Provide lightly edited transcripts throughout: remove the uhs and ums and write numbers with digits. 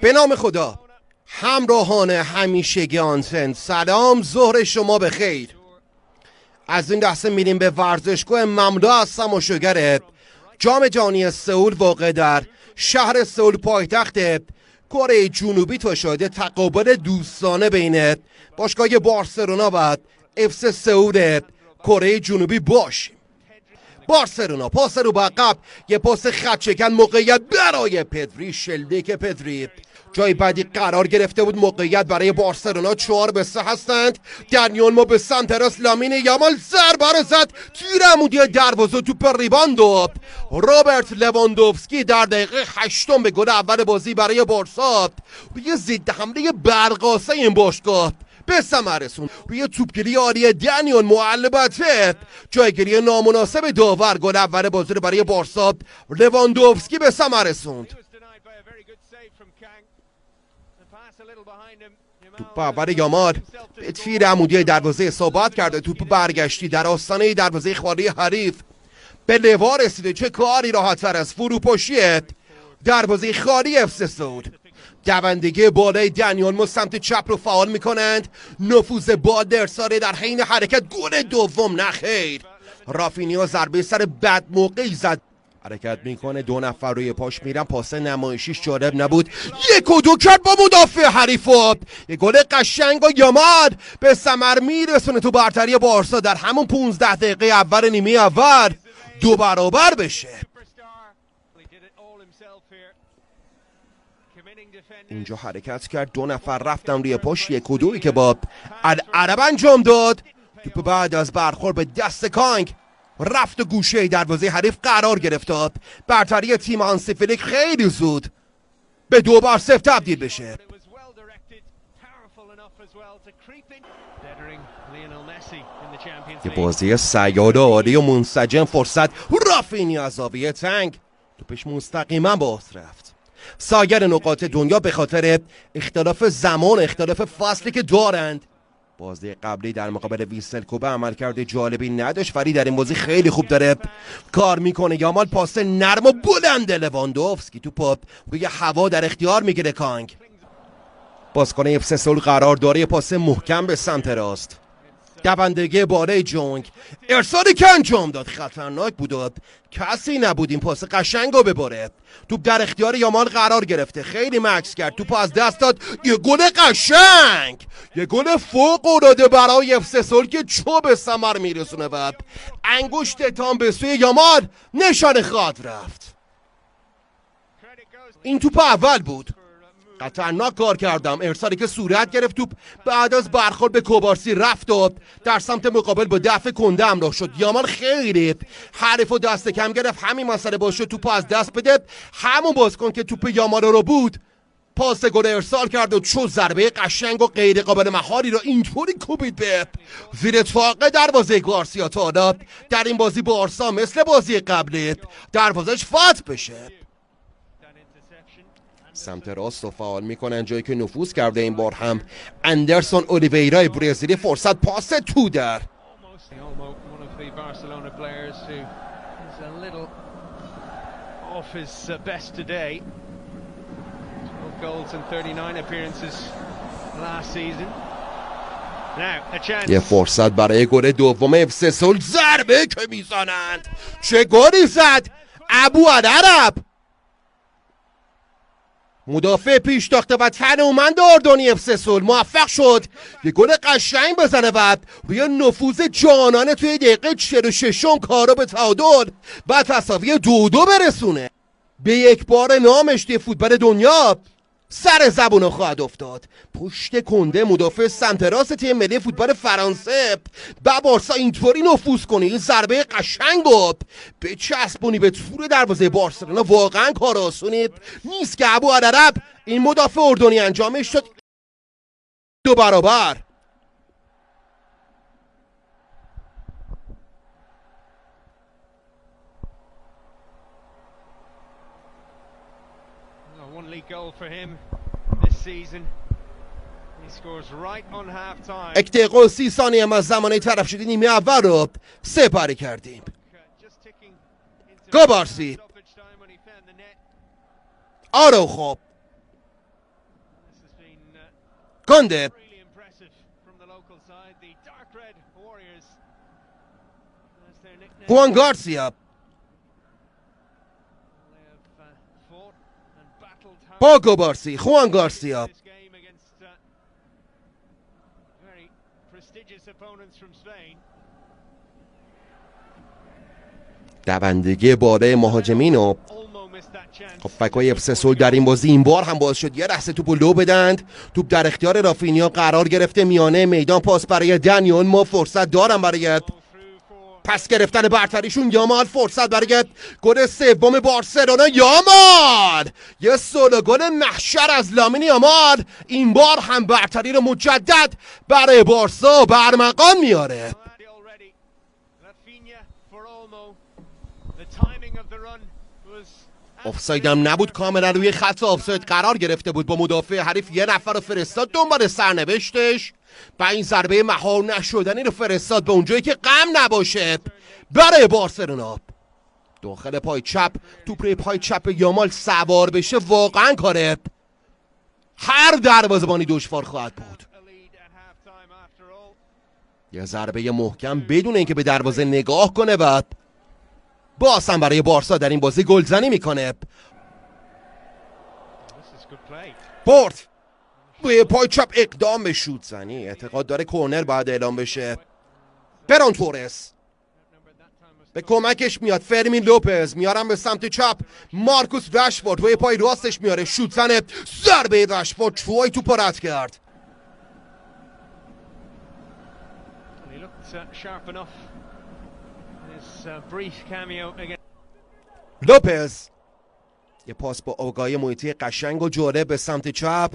به نام خدا. همراهان همیشگی آنتن، سلام، ظهر شما بخیر. از این لحظه میریم به ورزشگاه مملو از تماشاگر جام جهانی سئول واقع در شهر سئول پایتخت کره جنوبی تا شاهد تقابل دوستانه بین باشگاه بارسلونا و اف سئول کره جنوبی باشیم. بارسلونا پاس رو به عقب، یه پاس خط شکن، موقعیت برای پدری، شلیک پدری جای بعدی قرار گرفته بود. موقعیت برای بارسلونا 4-3 هستند. دنیال ما به سمت لامین یامال ضربه رو زد، تیر عمودی دروازه، توپ ریباند و روبرت لواندوفسکی در دقیقه 8 به گل اول بازی برای بارسا روی ضد حمله برقاسه این باشگاه به ثمر رسوند. روی توپگیری عالی دنیال البته جایگیری نامناسب داور گل اول بازی رو برای بارسا لواندوفسکی به ثمر رسوند. توپ اول یامال به تیر عمودی دروازه اصابت کرده، توپ برگشتی در آستانه دروازه خالی حریف به لوا رسیده. چه کاری راحت‌تر از فروپاشی دروازه خالی اف سئول. دوندگی بالای دنیال ما سمت چپ رو فعال میکنند. نفوذ با درساره در حین حرکت. گل دوم نخیر. رافینیا ضربه سر بد موقعی زد. حرکت میکنه، دو نفر روی پاش میرن. پاس نمایشیش جالب نبود، 1-2 کرد با مدافع حریف. یه گل قشنگ و یامال به ثمر میرسونه تو برتری بارسا در همون 15 دقیقه اول نیمه اول 2 برابر بشه. اینجا حرکت کرد، 2 نفر رفتن روی پاش، 1-2 که با العرب انجام داد. توپ بعد از برخورد به دست کانگ رفت و گوشه دروازه حریف قرار گرفت. برتری تیم هانسی فلیک خیلی زود به 2-0 تبدیل بشه. یه بازی سیال عالی و منسجم. فرصت رافینیا از زاویه تنگ، توپش مستقیما باز رفت. سایر نقاط دنیا به خاطر اختلاف زمان، اختلاف فصلی که دارند، بازی قبلی در مقابل ویسل کوبه عملکرد جالبی نداشت، ولی در این بازی خیلی خوب داره کار میکنه. یامال پاس نرم و بلند لواندوفسکی، توپ روی هوا در اختیار میگیره کانگ. بازیکن اف سئول قرار داره پاس محکم به سمت راست. دوندگی بالای جونگ، ارسالی که انجام داد خطرناک بود، کسی نبود این پاس قشنگو ببره. توپ در اختیار یامال قرار گرفته، خیلی مکس کرد، توپ از دست داد. یه گل قشنگ، یه گل فوق العاده برای اف سئول که چو به ثمر میرسونه و انگشت اتهام به سوی یامال نشانه خواهد رفت. این توپ اول بود، خطرناک کار کردم. ارسالی که صورت گرفت، توپ بعد از برخورد به کوبارسی رفت و در سمت مقابل با دفع کنده همراه شد. یامال خیلی حریف و دست کم گرفت، همین مسئله باشه توپ از دست بده. همون بازیکن که توپ یامال رو بود پاس گل ارسال کرد و چو ضربه قشنگ و غیر قابل مهاری رو اینطوری کوبید به زیر طاق دروازه گارسیا تا حالا در این بازی بارسا مثل بازی قبلی دروازش فتح بشه. سمت راست رو فعال میکنن، جایی که نفوذ کرده این بار هم اندرسون اولیویرای برزیلی. فرصت پاس تو در یه فرصت برای گل دوم اف سئول. ضربه که میزنند، چه گلی زد ابو العرب، مدافع پیش تاخته و تنومند اردنی اف سئول موفق شد یه گل قشنگ بزنه و روی نفوذ جانانه توی دقیقه 46 کارو به تعادل و تساوی 2-2 برسونه. به یک بار نامش توی فوتبال دنیا سر زبونو خواهد افتاد. پشت کنده مدافع سمت راست تیم ملی فوتبال فرانسه با بارسا اینطوری نفوذ کنی، این ضربه قشنگو به چسبونی به تور دروازه بارسلونا، واقعا کار آسونی نیست که ابو العرب این مدافع اردنی انجامش شد. 2 برابر. One league goal for him this season. He scores right on half time. 1 دقیقه و 30 ثانیه از زمانه طرف شدی نیمه اول رو سپری کردیم. کوبارسی، آروخو، چرخانده. Really impressive from the local side, the Dark Red Warriors. That's their nickname. خوان گارسیا. They have fought and battled hard پاکو بارسی. خوان گارسیا. this game against very prestigious opponents from Spain. دوندگی بالای مهاجمین و Olmo missed that chance. خب فکای افسسول در این بازی این بار هم باز شد یه لحظه توپو لو بدند. توپ در اختیار رافینیا قرار گرفته، میانه میدان پاس برای دنیون. ما فرصت دارم برای Through for پس گرفتن برتریشون. یامال فرصت برای گل سوم بارسلونا. یامال یه سولو گل محشر از لامین یامال این بار هم برتری رو مجدد برای بارسا برمغان میاره. Already, already. Rafinha for Olmo. The timing of the run was آفساید هم نبود، کاملا روی خط آفساید قرار گرفته بود. با مدافع حریف یه نفر رو فرستاد دنبال سرنوشتش و این ضربه مهار نشدنی رو فرستاد به اونجایی که غم نباشه برای بارسلونا. داخل پای چپ توپ روی پای چپ یامال سوار بشه واقعا کاره هر دروازه‌بانی دشوار خواهد بود. a lead at half-time after all. یه ضربه محکم بدون اینکه به دروازه نگاه کنه و باز هم برای بارسا در این بازی گلزنی میکنه. This is good play. پورت روی پای چپ اقدام به شوت زنی، اعتقاد داره کورنر باید اعلام بشه. فران تورس به کمکش میاد، فرمین لوپز میارم به سمت چپ، مارکوس رشفورد روی پای راستش میاره، شوت زنه، ضربه رشفورد چوی توپ رد کرد. He looked sharp enough in his brief cameo again. لوپز یه پاس با آگاهی محیطی قشنگ و جالب به سمت چپ،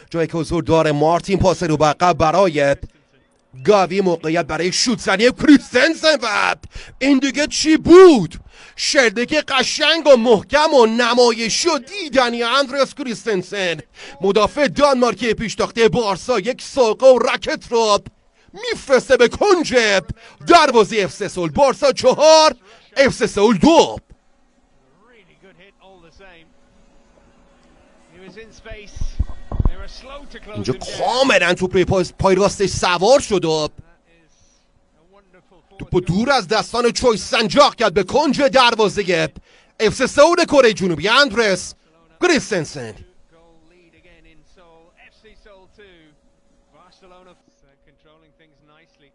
جایی که حضور داره مارتین. پاس رو به عقب برای گاوی، موقعیت برای شوت زنی کریستنسن و این دیگه چی بود؟ شلیک قشنگ و محکم و نمایشی و دیدنی اندرس کریستنسن، مدافع دانمارکی پیشتاخته بارسا، یک ساقه و رکت رو میفرسته به کنج دروازه اف سول. بارسا 4 اف سول 2. Really good hit all the same. He was in space. They were slow to close اینجا him down. کاملا توپ روی پای راستش سوار شد و That is a wonderful توپ forward دور از دستان چوی سنجاق کرد به کنج دروازه اف سول کره جنوبی. اندرس کریستنسن goal lead again in Seoul. FC Seoul 2. Barcelona controlling things nicely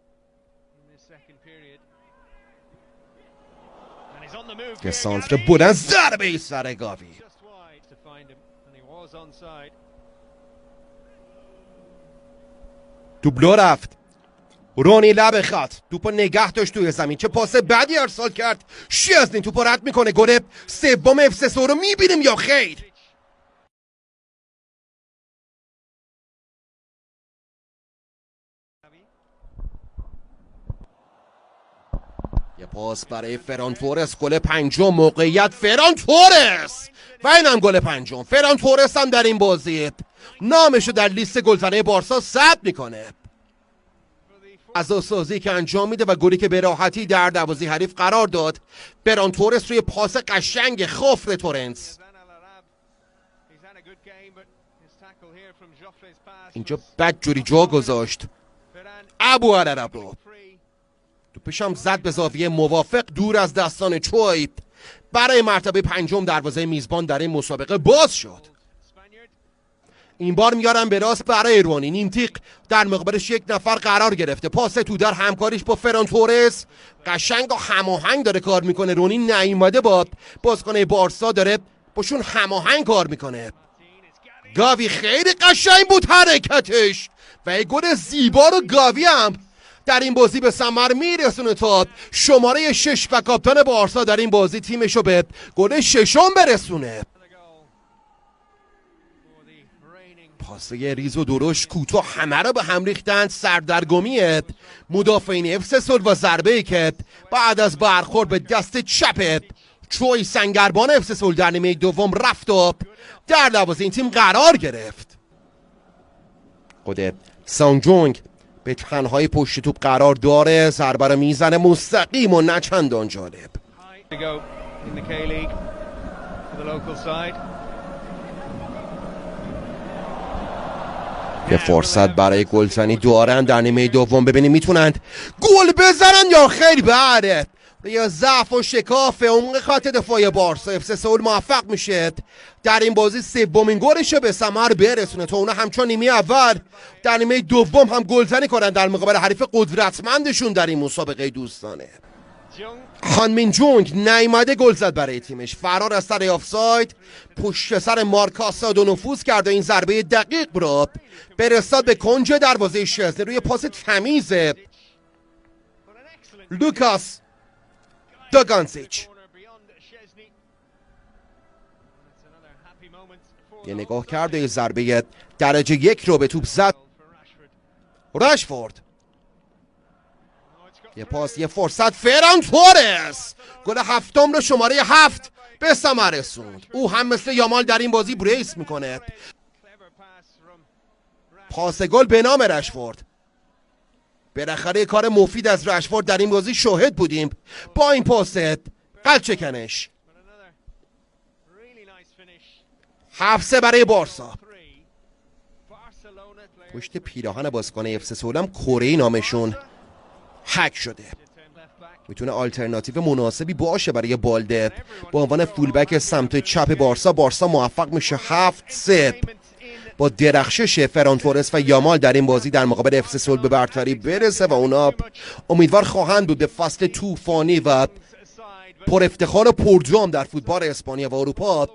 in this second period. And he's on the move که here, سانتر Gavi. بلند، ضربه سر گاوی. Just wide to find him, and he was onside. دوبلو رفت، رونی لب خط توپو نگه داشت توی زمین. چه پاس بعدی ارسال کرد، شیزنی توپو رد میکنه. گل سوم اف سول رو میبینیم یا خیر؟ یه پاس برای فران تورس، گل پنجم. موقعیت فران تورس و اینم گل پنجم. فران تورس هم در این بازی نامشو در لیست گلزنه بارسا ثبت میکنه. عزاسازی که انجام میده و گلی که به راحتی در دروازه حریف قرار داد. فران تورس روی پاس قشنگ خفر تورنس. Van Al-Arab, he's had a good game, but his tackle here from Joffre's pass اینجا was بد جوری جا گذاشت Ferran ابو عرب رو. free. توپش هم زد به زاویه موافق دور از دستان چوی. برای مرتبه پنجم دروازه میزبان در این مسابقه باز شد. Spaniard. این بار میارم به راست برای رونی. نیمتیق در مقابلش یک نفر قرار گرفته. پاس تو در همکاریش با فران تورس قشنگ و هماهنگ داره کار میکنه. رونی نیومده با بازیکن بارسا داره باشون هماهنگ کار میکنه. گاوی خیلی قشنگ بود حرکتش و یک گل زیبا رو گاوی هم در این بازی به ثمر میرسونه تا شماره 6 و کاپیتان بارسا در این بازی تیمشو به گل ششم برسونه. The goal for the reigning. پاسه ریز و درشت کوتاه همه رو به هم ریختند. سردرگمی مدافعین اف سول و ضربه‌ای که بعد از برخورد به دست چپ چوی سنگربان اف سول در نیمه دوم رفت و در دروازه این تیم قرار گرفت. خود سانگ جونگ به تنهای پشت توپ قرار داره، ضربه رو میزنه مستقیم و نه چندان جالب. High to go in the K-League for the local side. یه فرصت برای گلزنی دارن در نیمه دوم. ببینیم میتونند گل بزنن یا خیلی بده. یه ضعف و شکاف عمق خط دفاعی بارسا اف سی سئول موفق میشه در این بازی سومین گلش رو به ثمر برسونه تا اونا همچون نیمه اول در نیمه دوم هم گلزنی کنن در مقابل حریف قدرتمندشون در این مسابقه دوستانه. هان مین جونگ نیامده گل زد برای تیمش، فرار از سر آفساید پشت سر مارک آسادو نفوذ کرد و این ضربه دقیق رو برساد به کنج دروازه شزنی روی پاس تمیز لوکاس داگانزیچ. یه نگاه کرد و یه ضربه درجه یک رو به توپ زد رشفورد. یه پاس، یه فرصت، فران تورس گل هفتم رو شماره 7 به ثمر رسوند. او هم مثل یامال در این بازی بریس میکنه. پاس گل به نام رشفورد. بالاخره کار مفید از رشفورد در این بازی شاهد بودیم با این پاس قلچکنش. 7-3 برای بارسا. پشت پیراهن بازیکن اف سی سئول هم کره نامشون هک شده. میتونه آلترناتیو مناسبی باشه برای بالده با عنوان فولبک سمت چپ بارسا. بارسا موفق میشه 7-3 با درخشش فران تورس و یامال در این بازی در مقابل اف سی سئول به برتری برسه و اونا امیدوار خواهند بود به فصل طوفانی و پر افتخار و پرجام در فوتبال اسپانیا و اروپا